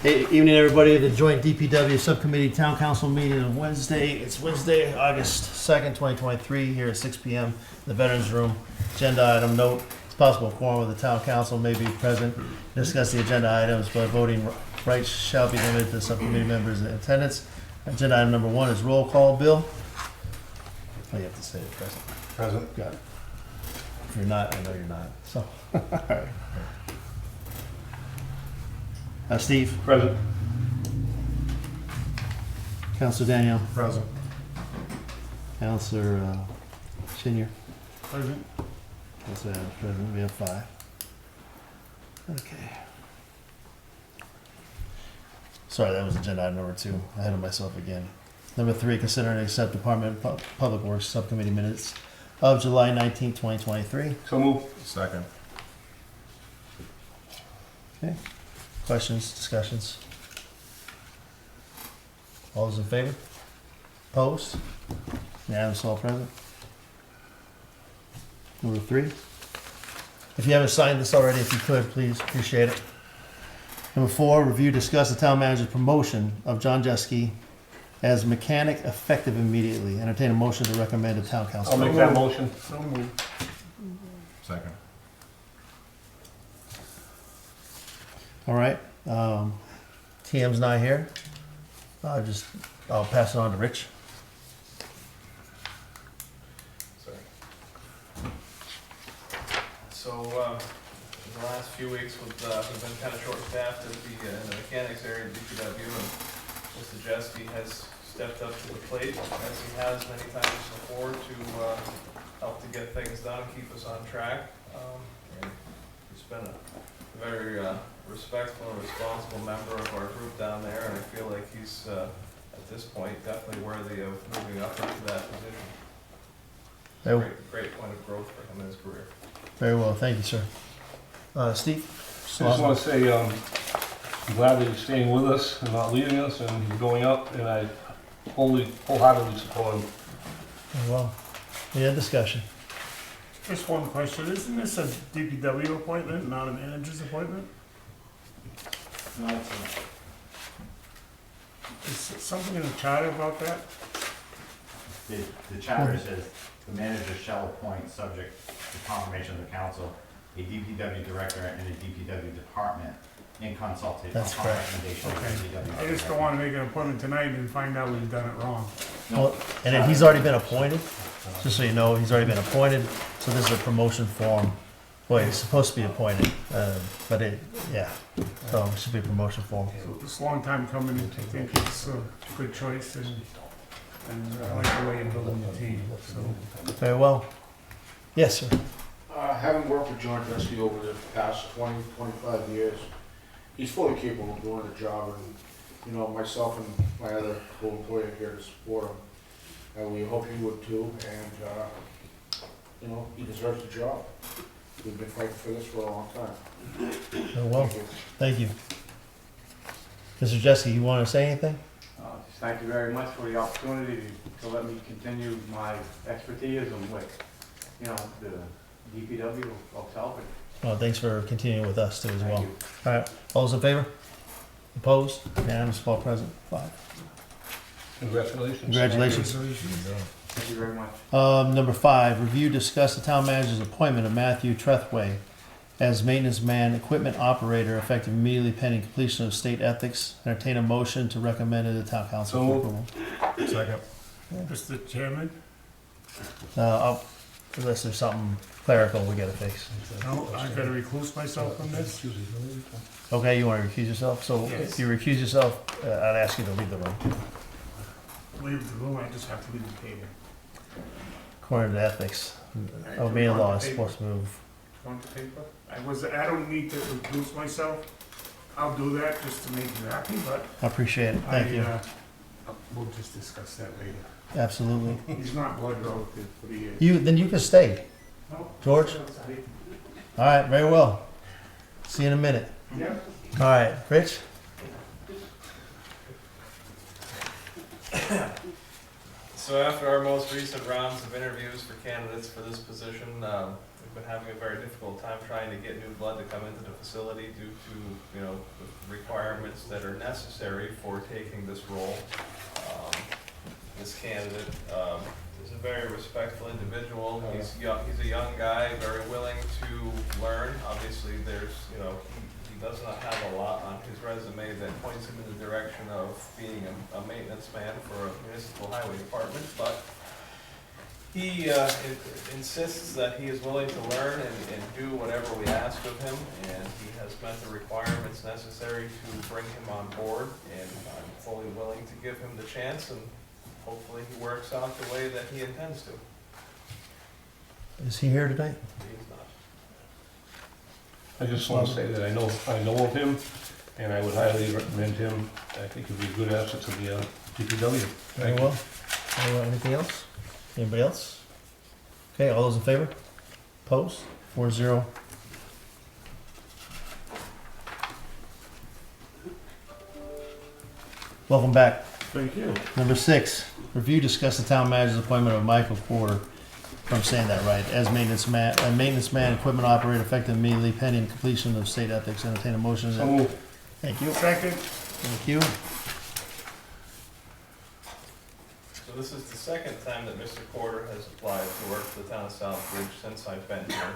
Hey, evening everybody, the joint D.P.W Subcommittee Town Council meeting on Wednesday. It's Wednesday, August 2nd, 2023, here at 6 p.m. in the Veterans Room. Agenda item note, it's possible a quorum of the Town Council may be present. Discuss the agenda items, but voting rights shall be limited to subcommittee members in attendance. Agenda item number 1 is roll call. Bill? Oh, you have to say it, present. Present. Got it. If you're not, I know you're not, so. All right. Steve? Present. Councilor Daniel? Present. Councilor Senior? Present. Councilor Adams, present. We have 5. Okay. Sorry, that was agenda item number 2. Ahead of myself again. Number 3, consider and accept Department of Public Works Subcommittee minutes of July 19th, 2023. So move. Second. Okay. Questions, discussions? All those in favor? Opposed? Unanimous, all present. Number 3. If you haven't signed this already, if you could, please, appreciate it. Number 4, review, discuss the town manager's promotion of John Jeske as mechanic effective immediately. Entertain a motion to recommend to town council. I'll make that motion. So move. Second. All right. TM's not here. I'll pass it on to Rich. Sorry. So, in the last few weeks, we've been kind of short-staffed at in the mechanics area at D.P.W, and Mr. Jeske has stepped up to the plate, as he has many times before, to help to get things done and keep us on track. And he's been a very respectful and responsible member of our group down there, and I feel like he's, at this point, definitely worthy of moving up into that position. Great point of growth for him in his career. Very well, thank you, sir. Steve? I just want to say I'm glad that he's staying with us and not leaving us, and he's going up, and I wholeheartedly support him. Very well. Any other discussion? Just one question, isn't this a DPW appointment, not a manager's appointment? No, it's not. Is something in the charter about that? The charter says the manager shall appoint, subject to confirmation of the council, a DPW director and a DPW department in consultation. That's correct. Recommendation of the DPW I just don't want to make an appointment tonight and find out we've done it wrong. Well, and then he's already been appointed, just so you know, he's already been appointed, so this is a promotion form. Boy, he's supposed to be appointed, but yeah, so it should be a promotion form. So it's a long time coming, I think it's a good choice, and I like the way you're building the team, so. Very well. Yes, sir. Having worked with John Jeske over the past 20, 25 years, he's fully capable of doing the job, and, you know, myself and my other co-employee are here to support him. And we hope he would too, and, you know, he deserves the job. We've been fighting for this for a long time. Very well. Thank you. Mr. Jeske, you want to say anything? Just thank you very much for the opportunity to let me continue my expertise and with, you know, the DPW of Salford. Well, thanks for continuing with us too as well. Thank you. All right, all those in favor? Opposed? Unanimous, all present. 5. Congratulations. Congratulations. Thank you very much. Number 5, review, discuss the town manager's appointment of Matthew Trethway as maintenance man, equipment operator, effective immediately pending completion of state ethics. Entertain a motion to recommend to the town council So for moved. approval. Second. Mr. Chairman, Unless there's something clerical we gotta fix. no, I've got to recluse myself from this. Okay, you wanna recuse yourself? So Yes. if you recuse yourself, I'd ask you to leave the room. Leave the room, I just have to leave the table. According to ethics, main law is supposed to move. Want the paper? I don't need to recluse myself. I'll do that just to make you happy, but I appreciate it, thank you. We'll just discuss that later. Absolutely. He's not blood relative, but he is. Then you can stay. No? George? All right, very well. See you in a minute. Yeah. All right, Rich? So after our most recent rounds of interviews for candidates for this position, we we've been having a very difficult time trying to get new blood to come into the facility due to, you know, the requirements that are necessary for taking this role. This candidate is a very respectful individual. He's young, he's a young guy, very willing to learn. Obviously, there's, you know, he does not have a lot on his resume that points him in the direction of being a maintenance man for a municipal highway department, but he insists that he is willing to learn and do whatever we ask of him, and he has met the requirements necessary to bring him on board, and I'm fully willing to give him the chance, and hopefully he works out the way that he intends to. Is he here tonight? He's not. I just want to say that I know of him, and I would highly recommend him. I think he'd be a good asset to the DPW. Very well. Anything else? Anybody else? Okay, all those in favor? Opposed? 4-0. Welcome back. Thank you. Number 6, review, discuss the town manager's appointment of Michael Porter, if I'm saying that right, as maintenance man, equipment operator, effective immediately pending completion of state ethics. Entertain a motion. So moved. Thank you. Second. Thank you. So this is the second time that Mr. Porter has applied to work for the town of Southbridge since I've been here.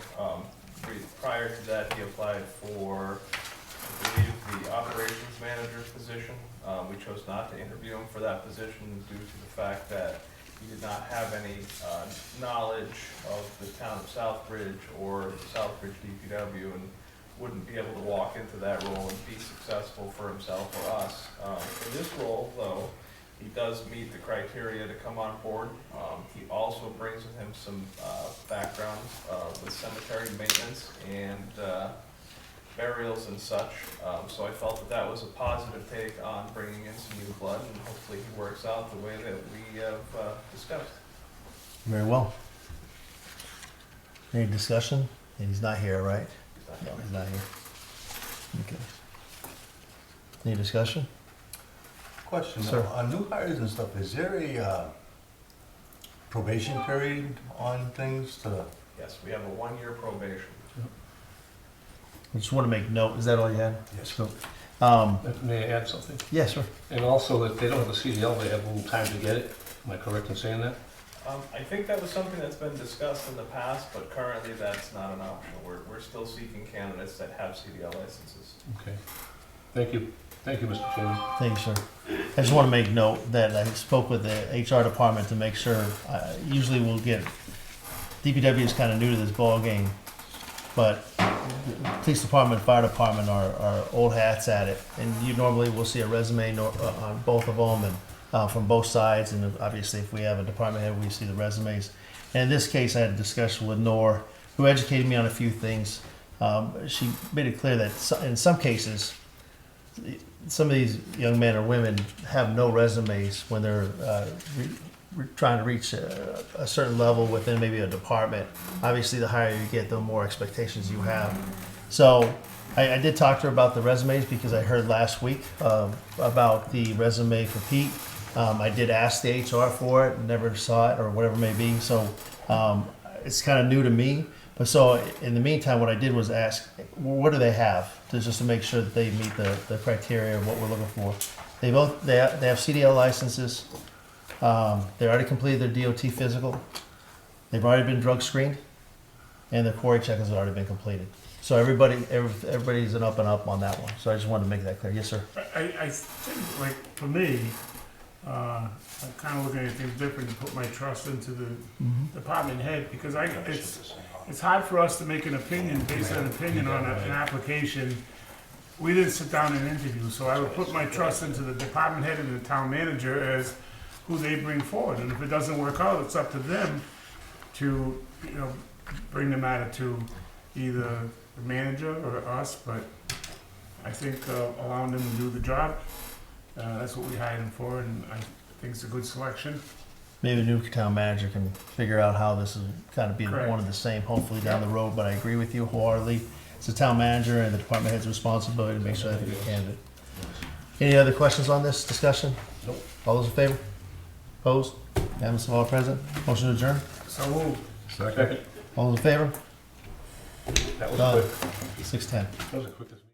Prior to that, he applied for, I believe, the operations manager's position. We chose not to interview him for that position due to the fact that he did not have any knowledge of the town of Southbridge or Southbridge DPW, and wouldn't be able to walk into that role and be successful for himself or us. For this role, though, he does meet the criteria to come on board. He also brings with him some background with cemetery maintenance and burials and such. So I felt that that was a positive take on bringing in some new blood, and hopefully he works out the way that we have discussed. Very well. Any discussion? And he's not here, right? No, he's not here. Okay. Any discussion? Question, Sir. on new hires and stuff, is there a probation period on things to? Yes, we have a 1-year probation. I just want to make note, is that all you had? Yes. So, May I add something? yes, sir. And also, if they don't have a CDL, they have a little time to get it. Am I correct in saying that? I think that was something that's been discussed in the past, but currently that's not an option. We're still seeking candidates that have CDL licenses. Okay. Thank you. Thank you, Mr. Chairman. Thank you, sir. I just want to make note that I spoke with the HR department to make sure, usually we'll get, DPW is kind of new to this ball game, but police department, fire department are old hats at it, and you normally will see a resume on both of them, and from both sides, and obviously if we have a department head, we see the resumes. And in this case, I had a discussion with Nor, who educated me on a few things. She made it clear that in some cases, some of these young men or women have no resumes when they're trying to reach a certain level within maybe a department. Obviously, the higher you get, the more expectations you have. So I did talk to her about the resumes because I heard last week about the resume for Pete. I did ask the HR for it, never saw it or whatever it may be. So it's kind of new to me. But so in the meantime, what I did was ask, what do they have, just to make sure that they meet the criteria of what we're looking for. They have CDL licenses. They already completed their DOT physical. They've already been drug screened, and their Quarry check has already been completed. So everybody's an up and up on that one. So I just wanted to make that clear. Yes, sir. I think, like, for me, I'm kind of looking at things different to put my trust into the department head, because it's hard for us to make an opinion based on an opinion on an application. We didn't sit down and interview, so I would put my trust into the department head and the town manager as who they bring forward. And if it doesn't work out, it's up to them to, bring the matter to either the manager or us. But I think allowing them to do the job, that's what we hired them for, and I think it's a good selection. Maybe the new town manager can figure out how this is kind of being Correct. one and the same, hopefully down the road. But I agree with you wholeheartedly. It's the town manager and the department head's responsibility to make sure they have a good candidate. Any other questions on this discussion? Nope. All those in favor? Opposed? Unanimous of all present. Motion to adjourn. So we'll Second. All those in favor? That was Done. quick. 6:10. That was the quickest.